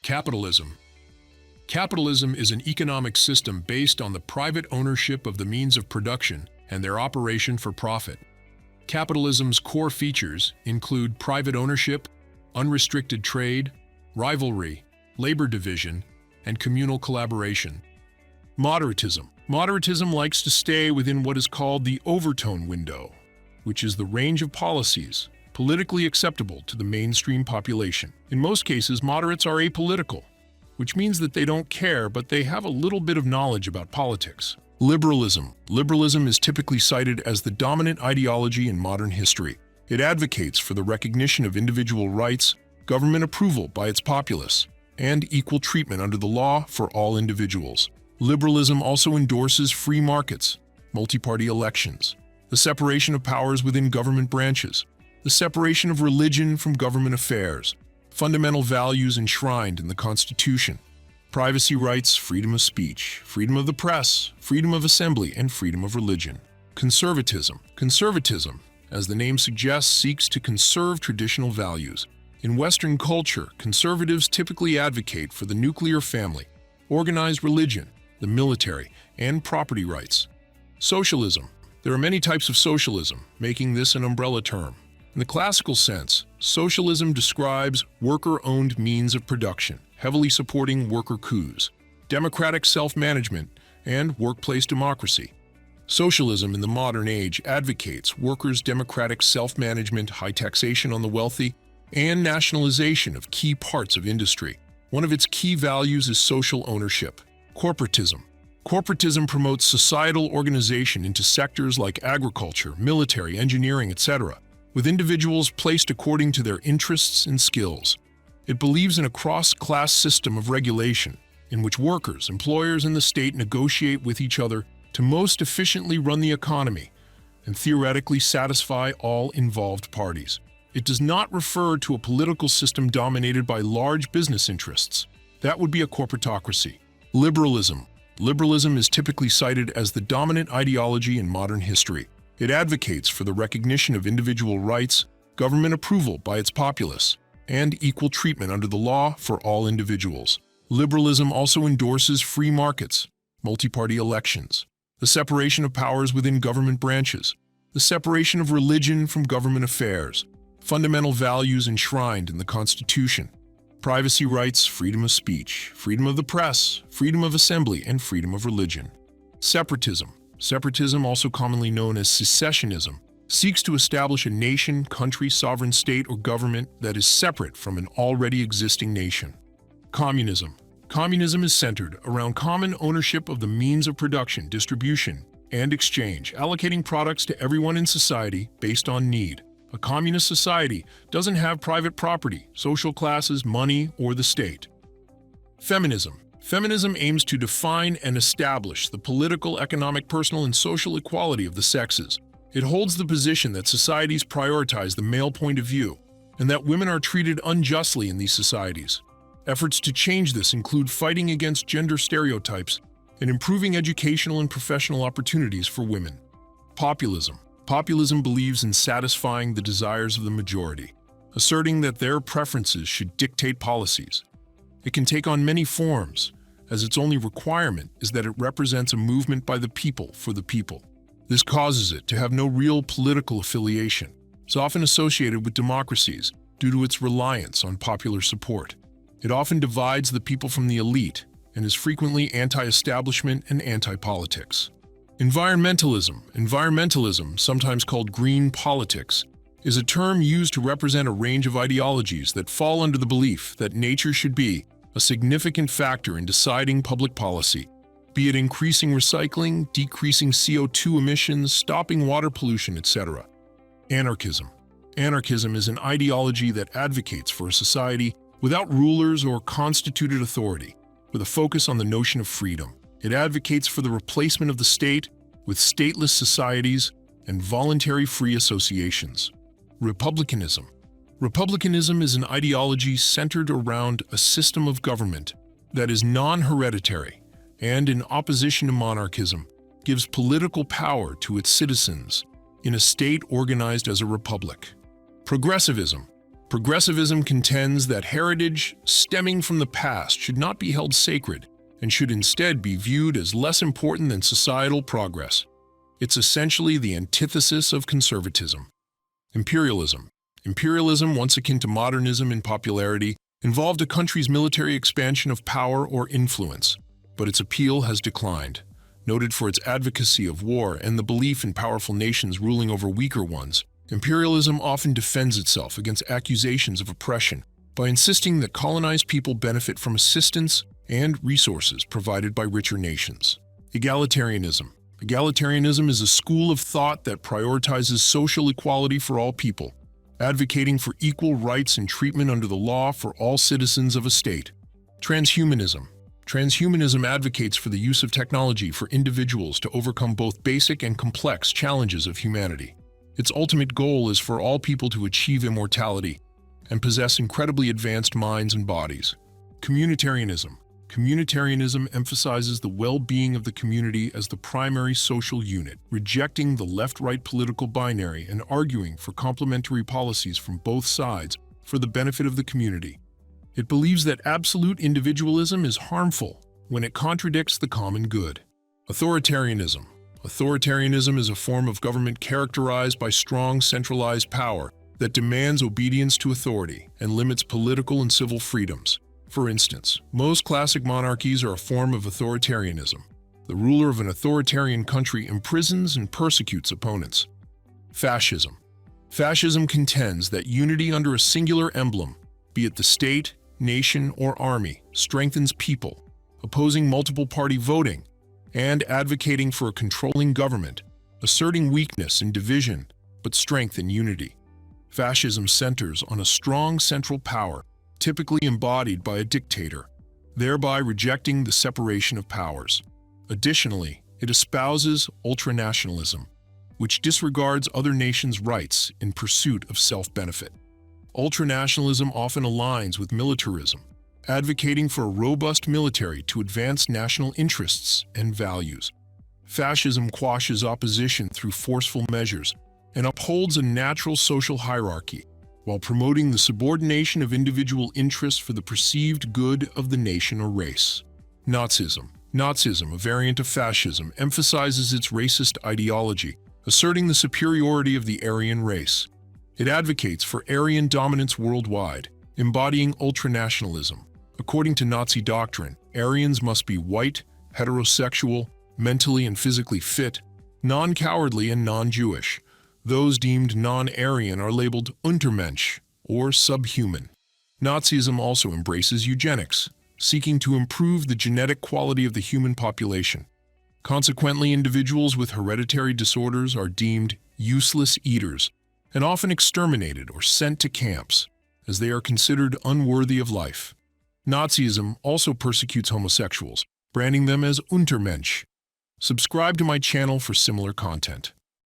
Capitalism. Capitalism is an economic system based on the private ownership of the means of production and their operation for profit. Capitalism's core features include private ownership, unrestricted trade, rivalry, labor division, and communal collaboration. Moderatism. Moderatism likes to stay within what is called the overtone window, which is the range of policies politically acceptable to the mainstream population. In most cases, moderates are apolitical, which means that they don't care, but they have a little bit of knowledge about politics. Liberalism. Liberalism is typically cited as the dominant ideology in modern history. It advocates for the recognition of individual rights, government approval by its populace, and equal treatment under the law for all individuals. Liberalism also endorses free markets, multi-party elections, the separation of powers within government branches, the separation of religion from government affairs, fundamental values enshrined in the Constitution, privacy rights, freedom of speech, freedom of the press, freedom of assembly, and freedom of religion. Conservatism. Conservatism, as the name suggests, seeks to conserve traditional values. In Western culture, conservatives typically advocate for the nuclear family, organized religion, the military, and property rights. Socialism. There are many types of socialism, making this an umbrella term. In the classical sense, socialism describes worker-owned means of production, heavily supporting worker coups, democratic self-management, and workplace democracy. Socialism in the modern age advocates workers' democratic self-management, high taxation on the wealthy, and nationalization of key parts of industry. One of its key values is social ownership. Corporatism. Corporatism promotes societal organization into sectors like agriculture, military, engineering, etc., with individuals placed according to their interests and skills. It believes in a cross-class system of regulation in which workers, employers, and the state negotiate with each other to most efficiently run the economy and theoretically satisfy all involved parties. It does not refer to a political system dominated by large business interests. That would be a corporatocracy. Liberalism. Liberalism is typically cited as the dominant ideology in modern history. It advocates for the recognition of individual rights, government approval by its populace, and equal treatment under the law for all individuals. Liberalism also endorses free markets, multi-party elections, the separation of powers within government branches, the separation of religion from government affairs, fundamental values enshrined in the Constitution, privacy rights, freedom of speech, freedom of the press, freedom of assembly, and freedom of religion. Separatism. Separatism, also commonly known as secessionism, seeks to establish a nation, country, sovereign state, or government that is separate from an already existing nation. Communism. Communism is centered around common ownership of the means of production, distribution, and exchange, allocating products to everyone in society based on need. A communist society doesn't have private property, social classes, money, or the state. Feminism. Feminism aims to define and establish the political, economic, personal, and social equality of the sexes. It holds the position that societies prioritize the male point of view and that women are treated unjustly in these societies. Efforts to change this include fighting against gender stereotypes and improving educational and professional opportunities for women. Populism. Populism believes in satisfying the desires of the majority, asserting that their preferences should dictate policies. It can take on many forms, as its only requirement is that it represents a movement by the people for the people. This causes it to have no real political affiliation. It's often associated with democracies due to its reliance on popular support. It often divides the people from the elite and is frequently anti-establishment and anti-politics. Environmentalism. Environmentalism, sometimes called green politics, is a term used to represent a range of ideologies that fall under the belief that nature should be a significant factor in deciding public policy, be it increasing recycling, decreasing CO2 emissions, stopping water pollution, etc. Anarchism. Anarchism is an ideology that advocates for a society without rulers or constituted authority, with a focus on the notion of freedom. It advocates for the replacement of the state with stateless societies and voluntary free associations. Republicanism. Republicanism is an ideology centered around a system of government that is non-hereditary and, in opposition to monarchism, gives political power to its citizens in a state organized as a republic. Progressivism. Progressivism contends that heritage stemming from the past should not be held sacred and should instead be viewed as less important than societal progress. It's essentially the antithesis of conservatism. Imperialism. Imperialism, once akin to modernism in popularity, involved a country's military expansion of power or influence, but its appeal has declined. Noted for its advocacy of war and the belief in powerful nations ruling over weaker ones, imperialism often defends itself against accusations of oppression by insisting that colonized people benefit from assistance and resources provided by richer nations. Egalitarianism. Egalitarianism is a school of thought that prioritizes social equality for all people, advocating for equal rights and treatment under the law for all citizens of a state. Transhumanism. Transhumanism advocates for the use of technology for individuals to overcome both basic and complex challenges of humanity. Its ultimate goal is for all people to achieve immortality and possess incredibly advanced minds and bodies. Communitarianism. Communitarianism emphasizes the well-being of the community as the primary social unit, rejecting the left-right political binary and arguing for complementary policies from both sides for the benefit of the community. It believes that absolute individualism is harmful when it contradicts the common good. Authoritarianism. Authoritarianism is a form of government characterized by strong centralized power that demands obedience to authority and limits political and civil freedoms. For instance, most classic monarchies are a form of authoritarianism. The ruler of an authoritarian country imprisons and persecutes opponents. Fascism. Fascism contends that unity under a singular emblem, be it the state, nation, or army, strengthens people, opposing multiple-party voting, and advocating for a controlling government, asserting weakness in division, but strength in unity. Fascism centers on a strong central power, typically embodied by a dictator, thereby rejecting the separation of powers. Additionally, it espouses ultranationalism, which disregards other nations' rights in pursuit of self-benefit. Ultranationalism often aligns with militarism, advocating for a robust military to advance national interests and values. Fascism quashes opposition through forceful measures and upholds a natural social hierarchy, while promoting the subordination of individual interests for the perceived good of the nation or race. Nazism. Nazism, a variant of fascism, emphasizes its racist ideology, asserting the superiority of the Aryan race. It advocates for Aryan dominance worldwide, embodying ultranationalism. According to Nazi doctrine, Aryans must be white, heterosexual, mentally and physically fit, non-cowardly, and non-Jewish. Those deemed non-Aryan are labeled Untermensch, or subhuman. Nazism also embraces eugenics, seeking to improve the genetic quality of the human population. Consequently, individuals with hereditary disorders are deemed useless eaters and often exterminated or sent to camps, as they are considered unworthy of life. Nazism also persecutes homosexuals, branding them as Untermensch. Subscribe to my channel for similar content.